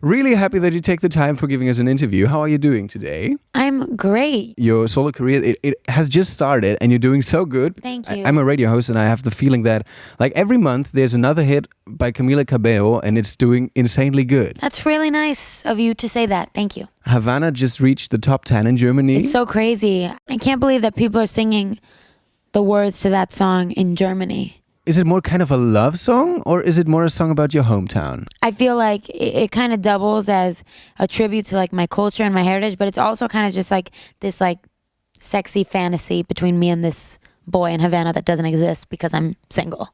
Really happy that you take the time for giving us an interview. How are you doing today? I'm great. Your solo career, it has just started and you're doing so good. Thank you. I'm a radio host and I have the feeling that like every month there's another hit by Camila Cabello and it's doing insanely good. That's really nice of you to say that. Thank you. Havanna just reached the top 10 in Germany. It's so crazy. I can't believe that people are singing the words to that song in Germany. Is it more kind of a love song or is it more a song about your hometown? I feel like it kind of doubles as a tribute to like my culture and my heritage, but it's also kind of just like this like sexy fantasy between me and this boy in Havanna that doesn't exist because I'm single.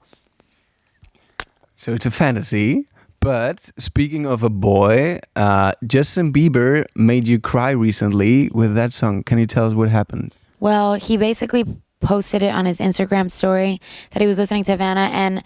So it's a fantasy. But speaking of a boy, Justin Bieber made you cry recently with that song. Can you tell us what happened? Well, he basically posted it on his Instagram story that he was listening to Havanna, and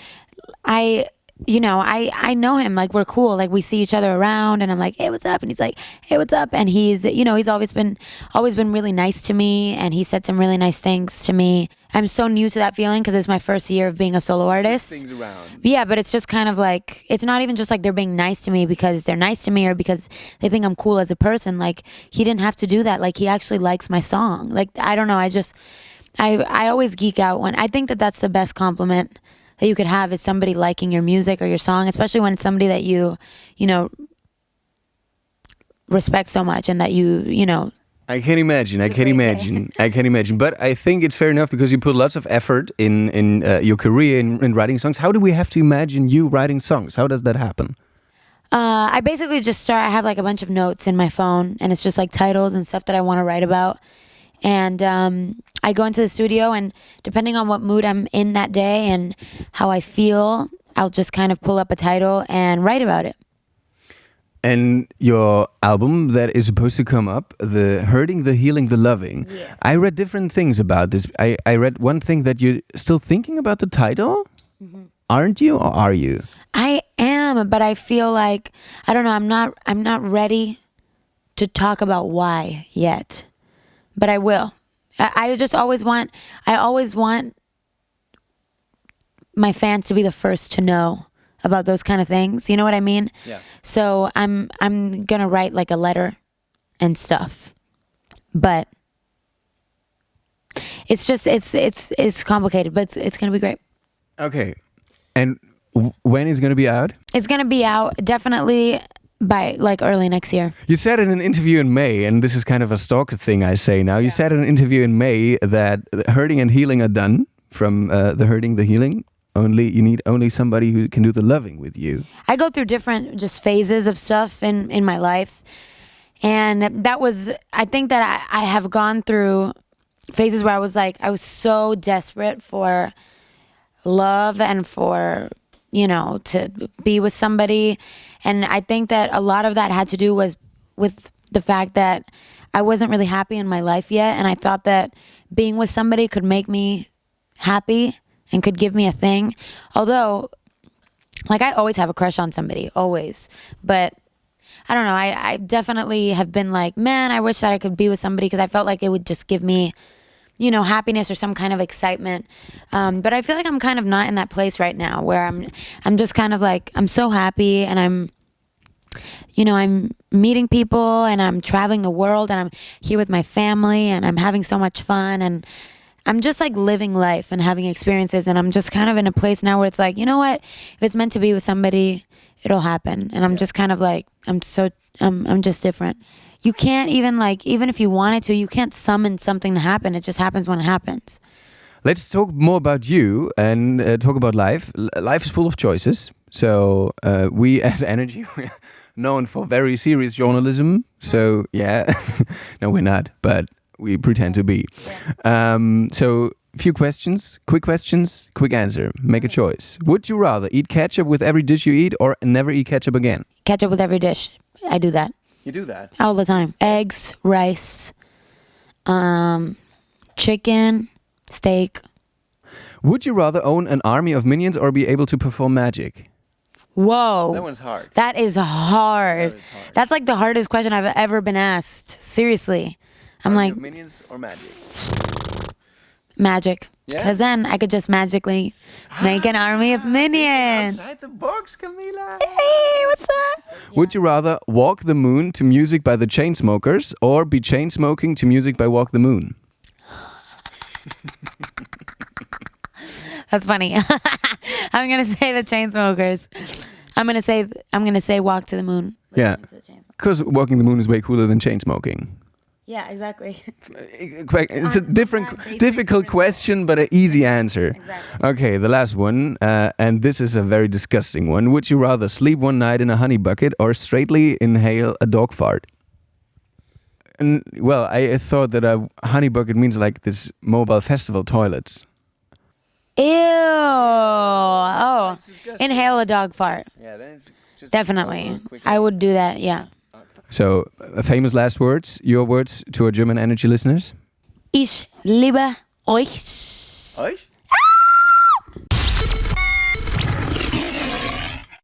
I know him, like we're cool, like we see each other around, and I'm like, hey, what's up? And he's like, hey, what's up? And he's always been really nice to me, and he said some really nice things to me. I'm so new to that feeling because it's my first year of being a solo artist. Things around. Yeah, but it's just kind of like, it's not even just like they're being nice to me because they're nice to me or because they think I'm cool as a person. Like, he didn't have to do that. Like, he actually likes my song. Like, I don't know, I always geek out when I think that that's the best compliment that you could have is somebody liking your music or your song, especially when it's somebody that you respect so much and that you know. I can imagine. But I think it's fair enough because you put lots of effort in your career in writing songs. How do we have to imagine you writing songs? How does that happen? I basically just I have like a bunch of notes in my phone and it's just like titles and stuff that I want to write about. And I go into the studio and depending on what mood I'm in that day and how I feel, I'll just kind of pull up a title and write about it. And your album that is supposed to come up, the Hurting, the Healing, the Loving. Yes. I read different things about this. I read one thing that you're still thinking about the title. Mm-hmm. Aren't you or are you? I am, but I feel like, I don't know, I'm not ready to talk about why yet. But I will. I always want my fans to be the first to know about those kind of things. You know what I mean? Yeah. So I'm gonna write like a letter and stuff. But it's just it's complicated, but it's gonna be great. Okay. And when is it gonna be out? It's gonna be out definitely by like early next year. You said in an interview in May, and this is kind of a stalker thing I say now. You said in an interview in May that hurting and healing are done from the hurting, the healing. You need only somebody who can do the loving with you. I go through different just phases of stuff in my life. And I think that I have gone through phases where I was so desperate for love and for, to be with somebody. And I think that a lot of that had to do with the fact that I wasn't really happy in my life yet. And I thought that being with somebody could make me happy and could give me a thing. Although, like, I always have a crush on somebody, always. But I don't know, I definitely have been like, man, I wish that I could be with somebody because I felt like it would just give me, happiness or some kind of excitement. But I feel like I'm kind of not in that place right now where I'm just kind of like, I'm so happy and I'm meeting people and I'm traveling the world and I'm here with my family and I'm having so much fun and I'm just like living life and having experiences and I'm just kind of in a place now where it's like, you know what, if it's meant to be with somebody, it'll happen. And I'm just kind of like, I'm just different. You can't even if you wanted to, you can't summon something to happen. It just happens when it happens. Let's talk more about you and talk about life. Life is full of choices. So we as Energy, we're known for very serious journalism. So yeah, no, we're not, but we pretend to be. So few questions, quick answer. Make a choice. Would you rather eat ketchup with every dish you eat or never eat ketchup again? Ketchup with every dish. I do that. You do that? All the time. Eggs, rice, chicken, steak. Would you rather own an army of minions or be able to perform magic? Whoa. That one's hard. That is hard. That's like the hardest question I've ever been asked. Seriously. I'm Army like, of minions or magic? Magic. Yeah? Because then I could just magically make an army of minions. Outside the box, Camila. Hey, what's up? Would you rather walk the moon to music by the Chainsmokers or be chain smoking to music by Walk the Moon? That's funny. I'm gonna say the Chainsmokers. I'm gonna say Walk to the Moon. Yeah, because walking the moon is way cooler than chain smoking. Yeah, exactly. It's a difficult question, but an easy answer. Exactly. Okay, the last one, and this is a very disgusting one. Would you rather sleep one night in a honey bucket or straightly inhale a dog fart? And well, I thought that a honey bucket means like this mobile festival toilets. Ew. Oh, inhale a dog fart. Yeah, then it's just Definitely. I would do that, yeah. So, famous last words, your words to our German energy listeners? Ich liebe euch. Euch?